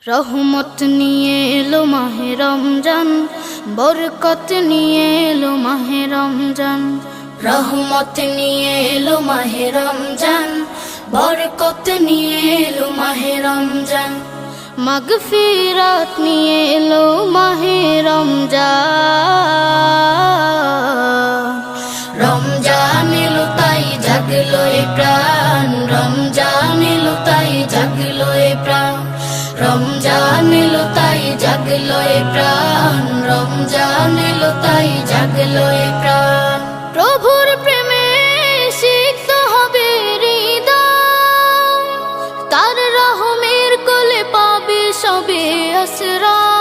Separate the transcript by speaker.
Speaker 1: রহমত নিয়ে এলো মাহে রমজান, বরকত নিয়ে এলো মাহে রমজান। রহমত নিয়ে এলো মাহে রমজান, বরকত নিয়ে এলো মাহে রমজান। মাগফিরাত নিয়ে এলো মাহে রমজান। রমজান এলো তাই জাগলো এ প্রাণ, রমজান এলো তাই জাগলো এ প্রাণ। রমজান এলো তাই জাগলো এ প্রাণ, রমজান এলো তাই জাগলো এ প্রাণ। প্রভুর প্রেমে সিক্ত হবে হৃদয়, তার রহমের কোলে পাবে সবে আশ্রয়।